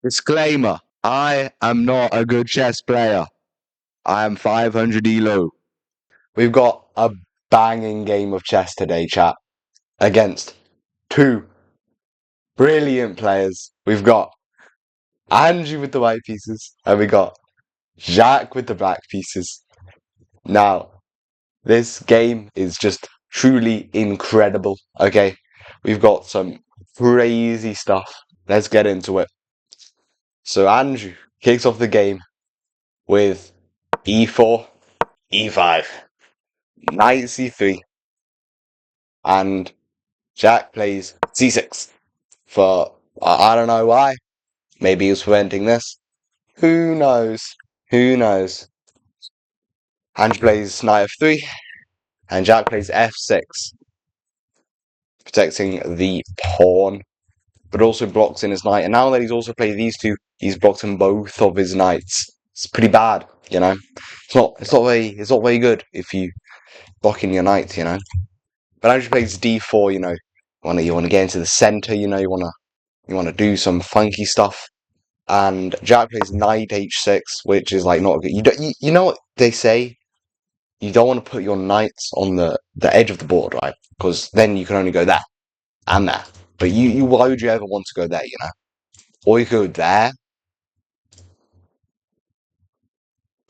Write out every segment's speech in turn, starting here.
Disclaimer, I am not a good chess player. I am 500 elo. We've got a banging game of chess today, chat, against two brilliant players. We've got Andrew with the white pieces, and we got Jacques with the black pieces. Now, this game is just truly incredible, okay? We've got some crazy stuff. Let's get into it. So Andrew kicks off the game with e4, e5, knight c3, and Jack plays c6 for, I don't know why. Maybe he was preventing this. Who knows? Who knows? Andrew plays knight f3, and Jack plays f6, protecting the pawn, but also blocks in his knight. And now that he's also played these two, he's blocked in both of his knights. It's pretty bad, you know. It's not very good if you block in your knights, you know. But Andrew plays d4, you know. You want to get into the center, you know. You want to do some funky stuff. And Jack plays knight h6, which is like not good. You know what they say? You don't want to put your knights on the edge of the board, right? Because then you can only go there and there. But why would you ever want to go there, you know? Or you could go there.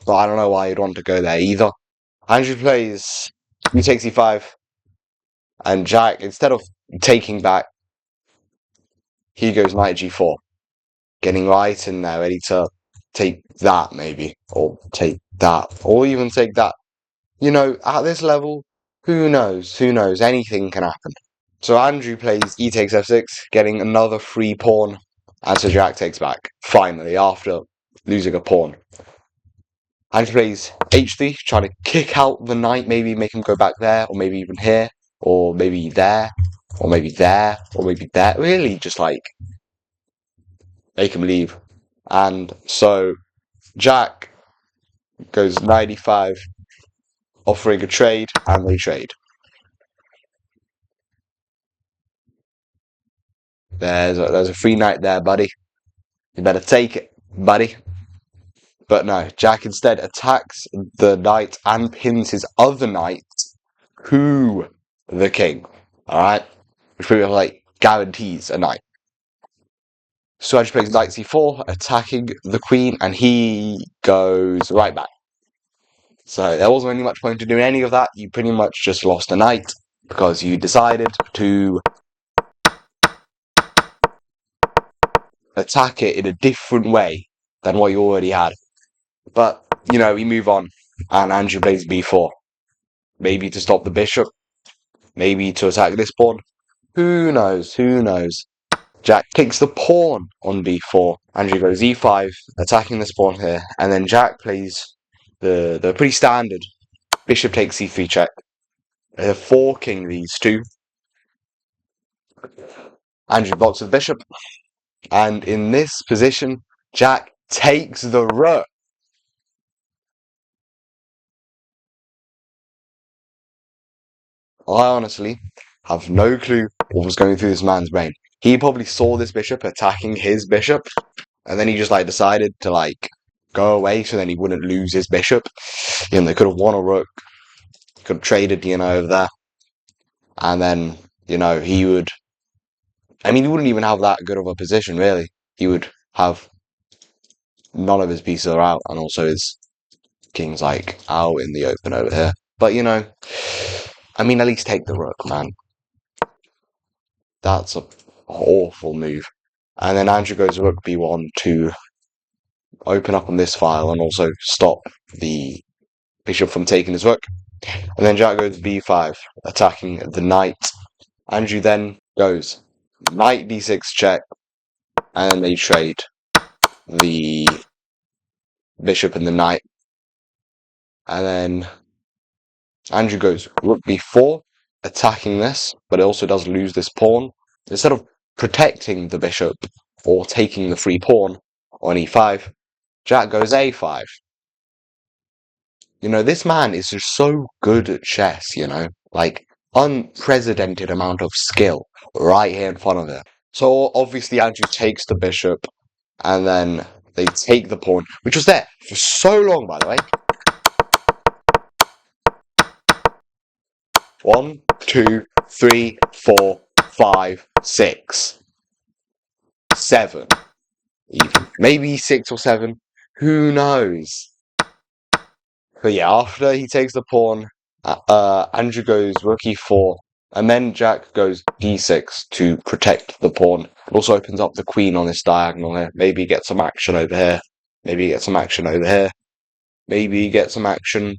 But I don't know why you'd want to go there either. Andrew plays he takes e5, and Jack, instead of taking back, he goes knight g4, getting right in there, ready to take that maybe, or take that, or even take that. You know, at this level, who knows? Who knows? Anything can happen. So Andrew plays e takes f6, getting another free pawn, and so Jack takes back, finally, after losing a pawn. Andrew plays h3, trying to kick out the knight, maybe make him go back there, or maybe even here, or maybe there, or maybe there, or maybe there. Really, just like, make him leave. And so Jack goes knight e5, offering a trade, and they trade. There's a free knight there, buddy. You better take it, buddy. But no, Jack instead attacks the knight and pins his other knight to the king. Alright? Which pretty much like guarantees a knight. So Andrew plays knight c4, attacking the queen, and he goes right back. So there wasn't really much point to doing any of that. You pretty much just lost a knight because you decided to attack it in a different way than what you already had. But, you know, we move on, and Andrew plays b4. Maybe to stop the bishop, maybe to attack this pawn. Who knows? Who knows? Jack takes the pawn on b4. Andrew goes e5, attacking this pawn here, and then Jack plays the pretty standard bishop takes c3 check. They're forking these two. Andrew blocks with bishop, and in this position, Jack takes the rook. I honestly have no clue what was going through this man's brain. He probably saw this bishop attacking his bishop, and then he just like decided to like go away so then he wouldn't lose his bishop. You know, they could have won a rook, could have traded, you know, over there. And then, you know, he wouldn't even have that good of a position, really. He would have none of his pieces are out, and also his king's like out in the open over here. But, you know, at least take the rook, man. That's an awful move. And then Andrew goes rook b1 to open up on this file and also stop the bishop from taking his rook. And then Jack goes b5, attacking the knight. Andrew then goes knight d6 check, and they trade the bishop and the knight. And then Andrew goes rook b4, attacking this, but it also does lose this pawn. Instead of protecting the bishop or taking the free pawn on e5, Jack goes a5. You know, this man is just so good at chess, you know, like unprecedented amount of skill right here in front of him. So obviously Andrew takes the bishop, And then they take the pawn, which was there for so long, by the way. 1, 2, 3, 4, 5, 6, 7. Even. Maybe 6 or 7. Who knows? But yeah, after he takes the pawn, Andrew goes rook e4, and then Jack goes d6 to protect the pawn. It also opens up the queen on this diagonal here. Maybe get some action over here. Maybe get some action over here. Maybe get some action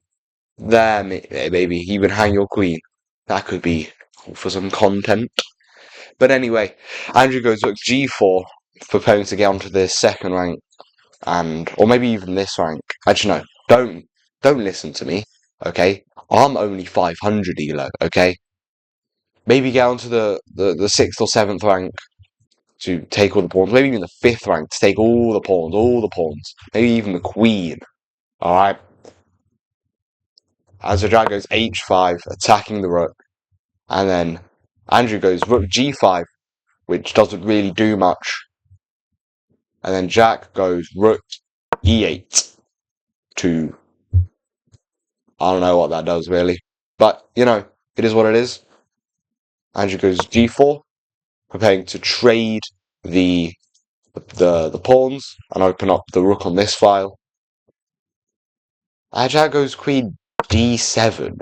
there. Maybe even hang your queen. That could be for some content. But anyway, Andrew goes rook g4, preparing to get onto the second rank, or maybe even this rank. Actually, no, don't listen to me, okay? I'm only 500 elo, okay? Maybe get onto the 6th or 7th rank to take all the pawns. Maybe even the 5th rank to take all the pawns. Maybe even the queen, alright? As the Jack goes h5, attacking the rook, and then Andrew goes rook g5, which doesn't really do much. And then Jack goes rook e8 to... I don't know what that does, really. But, it is what it is. Andrew goes g4, preparing to trade the pawns and open up the rook on this file. Jack goes queen d7,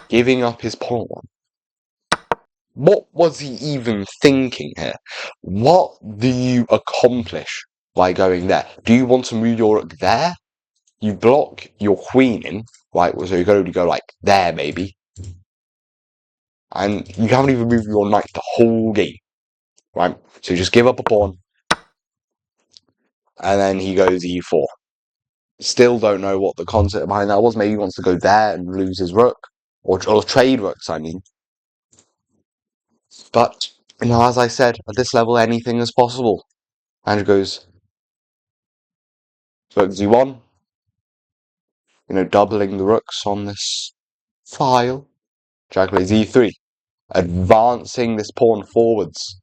giving up his pawn. What was he even thinking here? What do you accomplish by going there? Do you want to move your rook there? You block your queen in, right? So you can only go like there, maybe. And you haven't even moved your knight the whole game, right? So you just give up a pawn. And then he goes e4. Still don't know what the concept behind that was. Maybe he wants to go there and lose his rook. Or trade rooks, I mean. But, as I said, at this level, anything is possible. Andrew goes rook z1. Doubling the rooks on this file. Jack plays e3. Advancing this pawn forwards.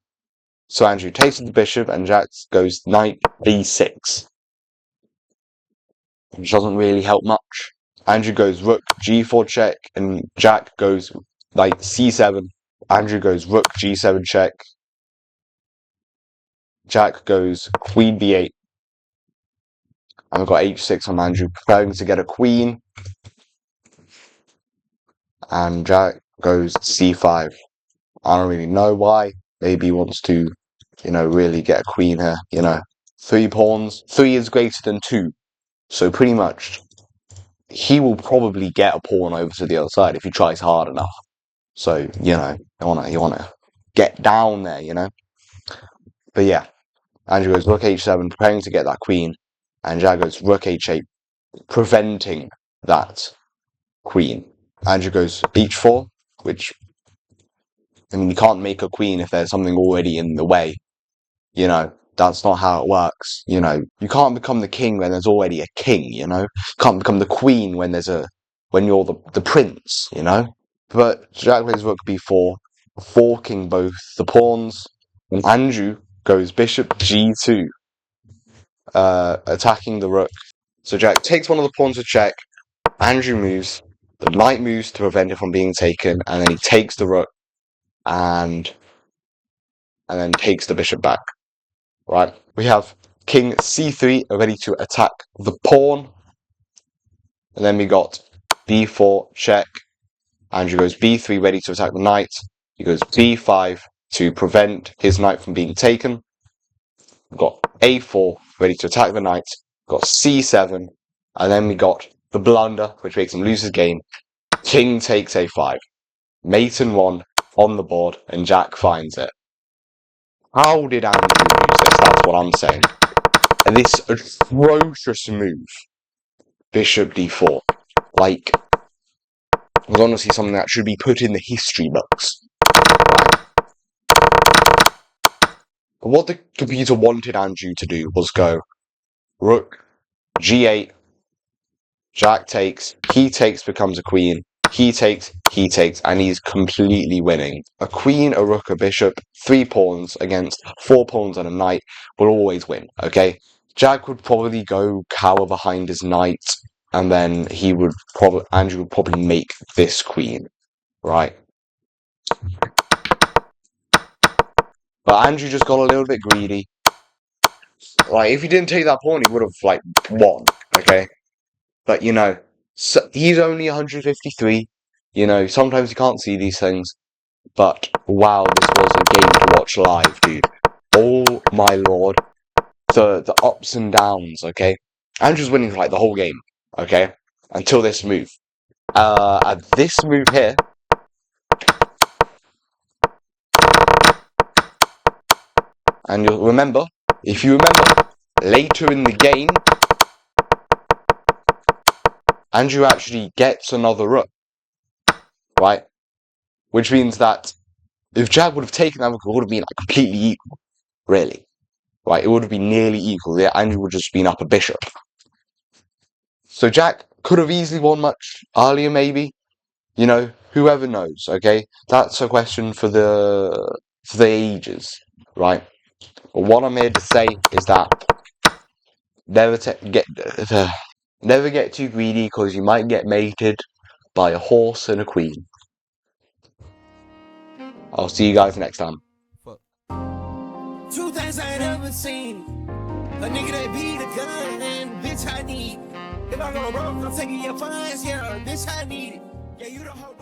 So Andrew takes the bishop and Jack goes knight b6. Which doesn't really help much. Andrew goes rook g4 check and Jack goes knight c7. Andrew goes rook g7 check. Jack goes queen b8. And we've got h6 on Andrew, preparing to get a queen. And Jack goes c5. I don't really know why. Maybe he wants to, really get a queen here, 3 pawns. 3 is greater than 2. So pretty much, he will probably get a pawn over to the other side if he tries hard enough. So, you wanna get down there. But yeah, Andrew goes rook h7, preparing to get that queen. And Jack goes rook h8, preventing that queen. Andrew goes h4, which, you can't make a queen if there's something already in the way. That's not how it works. You can't become the king when there's already a king, You can't become the queen when you're the prince, But Jack plays rook b4, forking both the pawns. And Andrew goes bishop g2, attacking the rook. So Jack takes one of the pawns to check. Andrew moves. The knight moves to prevent it from being taken, and then he takes the rook and then takes the bishop back. Right, we have king c3 ready to attack the pawn. And then we got b4 check. Andrew goes b3 ready to attack the knight. He goes b5 to prevent his knight from being taken. We've got a4 ready to attack the knight. We've got c7. And then we got the blunder, which makes him lose his game. King takes a5. Mate and 1 on the board, and Jack finds it. How did Andrew lose this? That's what I'm saying. And this atrocious move, bishop d4, was honestly something that should be put in the history books. Right? But what the computer wanted Andrew to do was go rook g8, Jack takes, he takes, becomes a queen, he takes, and he's completely winning. A queen, a rook, a bishop, 3 pawns against 4 pawns and a knight will always win, okay? Jack would probably go cower behind his knight, and then Andrew would probably make this queen, right? But Andrew just got a little bit greedy. Like, if he didn't take that pawn, he would have, like, won, okay? But, so he's only 153. Sometimes you can't see these things. But, wow, this was a game to watch live, dude. Oh, my lord. The ups and downs, okay? Andrew's winning, like, the whole game, okay? Until this move. At this move here, and you'll remember, if you remember, later in the game, Andrew actually gets another rook, right? Which means that if Jack would have taken that rook, it would have been like completely equal, really. Right? It would have been nearly equal. Yeah, Andrew would have just been up a bishop. So Jack could have easily won much earlier, maybe. Whoever knows, okay? That's a question for the ages, right? But what I'm here to say is that never get too greedy, because you might get mated by a horse and a queen. I'll see you guys next time. Two things I ain't ever seen. A nigga that beat a gun, and bitch I need. If I go broke, I'm taking your funds, yeah, bitch I need it. Yeah, you the whole